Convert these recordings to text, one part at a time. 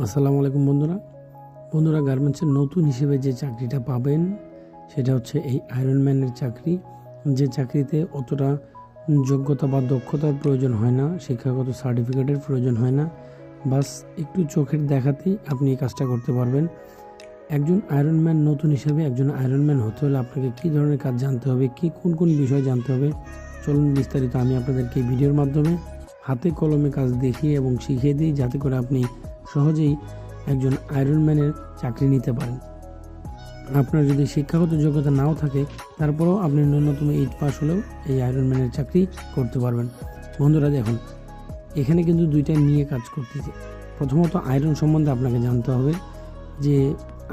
আসসালামু আলাইকুম বন্ধুরা গার্মেন্টসের নতুন হিসেবে যে চাকরিটা পাবেন সেটা হচ্ছে এই আয়রনম্যানের চাকরি। যে চাকরিতে অতটা যোগ্যতা বা দক্ষতার প্রয়োজন হয় না, শিক্ষাগত সার্টিফিকেটের প্রয়োজন হয় না, বাস একটু চোখের দেখাতেই আপনি এই কাজটা করতে পারবেন। একজন আয়রনম্যান নতুন হিসেবে একজন আয়রনম্যান হতে হলে আপনাকে কী ধরনের কাজ জানতে হবে, কোন বিষয় জানতে হবে, চলুন বিস্তারিত আমি আপনাদেরকে এই ভিডিওর মাধ্যমে হাতে কলমে কাজ দেখিয়ে এবং শিখিয়ে দিই, যাতে করে আপনি সহজেই একজন আয়রনম্যানের চাকরি নিতে পারেন। আপনার যদি শিক্ষাগত যোগ্যতা নাও থাকে, তারপরেও আপনি ন্যূনতম 8 পাস হলেও এই আয়রনম্যানের চাকরি করতে পারবেন। বন্ধুরা দেখুন, এখানে কিন্তু দুইটা নিয়ে কাজ করতেছে। প্রথমত আয়রন সম্বন্ধে আপনাকে জানতে হবে যে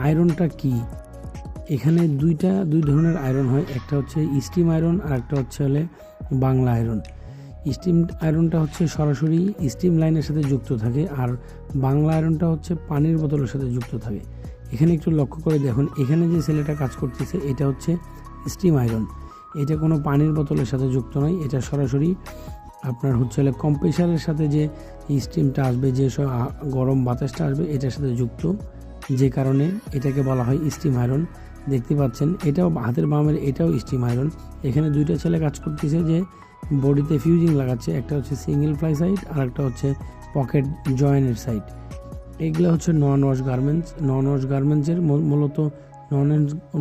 আয়রনটা কি। এখানে দুই ধরনের আয়রন হয়, একটা হচ্ছে স্টিম আয়রন আর একটা হচ্ছে বাংলা আয়রন। স্টিম আয়রনটা হচ্ছে সরাসরি স্টিম লাইনের সাথে যুক্ত থাকে, আর বাংলা আয়রনটা হচ্ছে পানির বোতলের সাথে যুক্ত থাকে। এখানে একটু লক্ষ্য করে দেখুন, এখানে যে ছেলেটা কাজ করতেছে এটা হচ্ছে স্টিম আয়রন। এটা কোনো পানির বোতলের সাথে যুক্ত নয়, এটা সরাসরি আপনার হচ্ছে কম্প্রেসারের সাথে যে স্টিমটা আসবে, যে গরম বাতাসটা আসবে এটার সাথে যুক্ত, যে কারণে এটাকে বলা হয় স্টিম আয়রন। দেখতে পাচ্ছেন এটাও হাতের বামের, এটাও স্টিম আয়রন। এখানে দুইটা ছেলে কাজ করতেছে যে বডিতে ফিউজিং লাগাচ্ছে, একটা হচ্ছে সিঙ্গেল প্লাই সাইড আর একটা হচ্ছে পকেট জয়েনের সাইড। এগুলো হচ্ছে নন ওয়াশ গার্মেন্টসের মূলত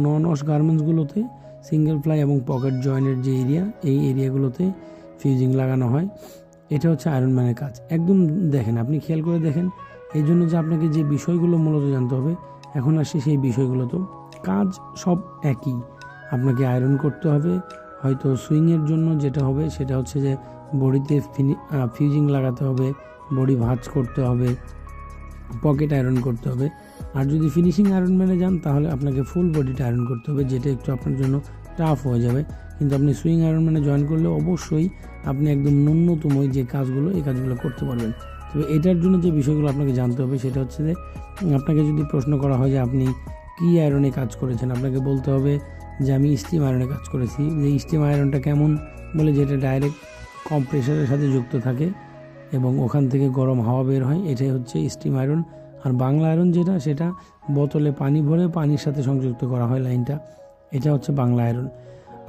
নন ওয়াশ গার্মেন্টসগুলোতে সিঙ্গেল প্লাই এবং পকেট জয়েনের যে এই এরিয়াগুলোতে ফিউজিং লাগানো হয়। এটা হচ্ছে আয়রনম্যানের কাজ। একদম দেখেন, আপনি খেয়াল করে দেখেন, এই জন্য যে আপনাকে যে বিষয়গুলো মূলত জানতে হবে, এখন আসি সেই বিষয়গুলো। তো কাজ সব একই, আপনাকে আয়রন করতে হবে। হয়তো সুইংয়ের জন্য যেটা হবে সেটা হচ্ছে যে বডিতে ফিউজিং লাগাতে হবে, বডি ভাঁজ করতে হবে, পকেট আয়রন করতে হবে। আর যদি ফিনিশিং আয়রনম্যানে যান তাহলে আপনাকে ফুল বডিটা আয়রন করতে হবে, যেটা একটু আপনার জন্য টাফ হয়ে যাবে। কিন্তু আপনি সুইং আয়রনম্যানে জয়েন করলে অবশ্যই আপনি একদম ন্যূনতম যে কাজগুলো এই কাজগুলো করতে পারবেন। তবে এটার জন্য যে বিষয়গুলো আপনাকে জানতে হবে সেটা হচ্ছে যে আপনাকে যদি প্রশ্ন করা হয় যে আপনি কী আয়রনে কাজ করেছেন, আপনাকে বলতে হবে যে আমি স্টিম আয়রনে কাজ করেছি। যে স্টিম আয়রনটা কেমন বলে, যেটা ডাইরেক্ট কম্প্রেসারের সাথে যুক্ত থাকে এবং ওখান থেকে গরম হাওয়া বের হয়, এটাই হচ্ছে স্টিম আয়রন। আর বাংলা আয়রন যেটা, সেটা বোতলে পানি ভরে পানির সাথে সংযুক্ত করা হয় লাইনটা, এটা হচ্ছে বাংলা আয়রন।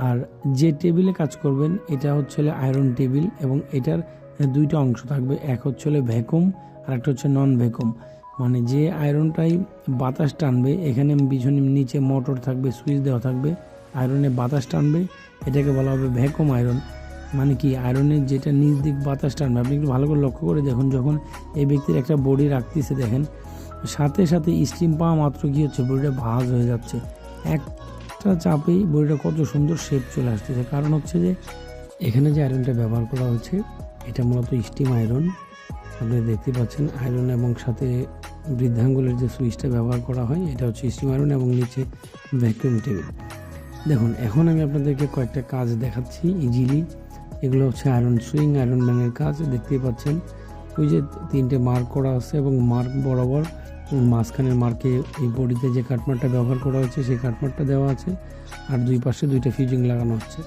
আর যে টেবিলে কাজ করবেন এটা হচ্ছে আয়রন টেবিল, এবং এটার দুইটা অংশ থাকবে, এক হচ্ছে ভ্যাকুম আর একটা হচ্ছে নন ভ্যাকুম। মানে যে আয়রনটাই বাতাস টানবে, এখানে পিছনে নিচে মোটর থাকবে, সুইচ দেওয়া থাকবে, আয়রনে বাতাস টানবে, এটাকে বলা হবে ভ্যাকুম আয়রন। মানে কি, আয়রনের যেটা নিচ দিক বাতাস টানবে। আপনি একটু ভালো করে লক্ষ্য করে দেখুন, যখন এই ব্যক্তির একটা বডি রাখতেছে দেখেন, সাথে সাথে স্টিম পাওয়া মাত্র কি হচ্ছে, বডিটা ভাঁজ হয়ে যাচ্ছে। একটা চাপেই বডিটা কত সুন্দর শেপ চলে আসতেছে। কারণ হচ্ছে যে এখানে যে আয়রনটা ব্যবহার করা হচ্ছে এটা মূলত স্টিম আয়রন। আপনি দেখতে পাচ্ছেন আয়রন এবং সাথে বৃদ্ধাঙ্গুলের যে সুইচটা ব্যবহার করা হয় এটা হচ্ছে স্টিম আয়রন, এবং নিচে ভ্যাকুয়াম টেবিল। দেখুন, এখন আমি আপনাদেরকে কয়েকটা কাজ দেখাচ্ছি ইজিলি। এগুলো হচ্ছে আয়রনম্যানের কাজ। দেখতেই পাচ্ছেন ওই যে 3টে মার্ক করা আছে, এবং মার্ক বরাবর মাঝখানের মার্কে এই বডিতে যে কাটমারটা ব্যবহার করা হচ্ছে সেই কাটমারটা দেওয়া আছে, আর দুই পাশে 2টা ফিউজিং লাগানো হচ্ছে।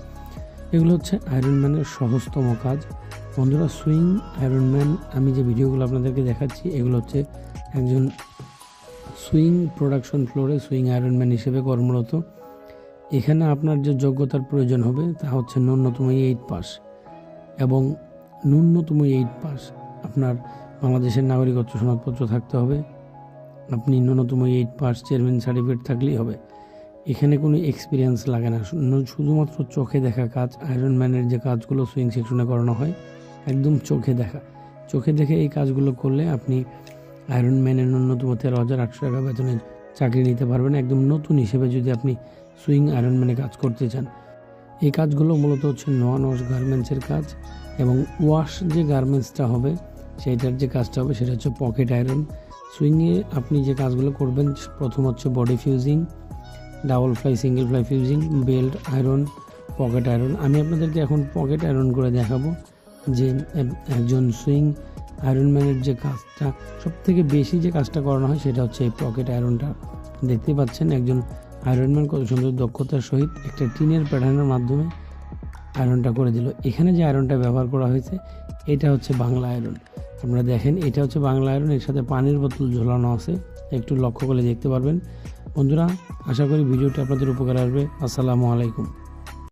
এগুলো হচ্ছে আয়রনম্যানের সহজতম কাজ। বন্ধুরা, সুইং আয়রনম্যান, আমি যে ভিডিওগুলো আপনাদেরকে দেখাচ্ছি এগুলো হচ্ছে একজন সুইং প্রোডাকশন ফ্লোরে সুইং আয়রনম্যান হিসেবে কর্মরত। এখানে আপনার যে যোগ্যতার প্রয়োজন হবে তা হচ্ছে ন্যূনতম 8 পাস, এবং ন্যূনতম 8 পাস আপনার বাংলাদেশের নাগরিকত্ব সনদপত্র থাকতে হবে। আপনি ন্যূনতম 8 পাস চেয়ারম্যান সার্টিফিকেট থাকলেই হবে। এখানে কোনো এক্সপিরিয়েন্স লাগে না, শুধুমাত্র চোখে দেখা কাজ। আয়রনম্যানের যে কাজগুলো সুইং সেকশনে করানো হয় একদম চোখে দেখে এই কাজগুলো করলে আপনি আয়রনম্যানের ন্যূনতম 13,800 টাকা বেতনে চাকরি নিতে পারবেন, একদম নতুন হিসেবে যদি আপনি সুইং আয়রনম্যানে কাজ করতে চান। এই কাজগুলো মূলত হচ্ছে নন ওয়াশ গার্মেন্টসের কাজ, এবং ওয়াশ যে গার্মেন্টসটা হবে সেইটার যে কাজটা হবে সেটা হচ্ছে পকেট আয়রন। সুইংয়ে আপনি যে কাজগুলো করবেন, প্রথম হচ্ছে body fusing, double fly, single fly fusing, belt iron, pocket iron. আমি আপনাদেরকে এখন পকেট আয়রন করে দেখাবো যে একজন সুইং আয়রনম্যানের যে কাজটা সবথেকে বেশি যে কাজটা করানো হয় সেটা হচ্ছে এই পকেট আয়রনটা। দেখতে পাচ্ছেন একজন আয়রনম্যান কত সুন্দর দক্ষতার সহিত একটা টিনের প্যাটার্নের মাধ্যমে আয়রনটা করে দিল। এখানে যে আয়রনটা ব্যবহার করা হয়েছে এটা হচ্ছে বাংলা আয়রন। আপনারা দেখেন এটা হচ্ছে বাংলা আয়রন, এর সাথে পানির বোতল ঝোলানো আছে, একটু লক্ষ্য করে দেখতে পারবেন। বন্ধুরা, আশা করি ভিডিওটি আপনাদের উপকার আসবে। আসসালামু আলাইকুম।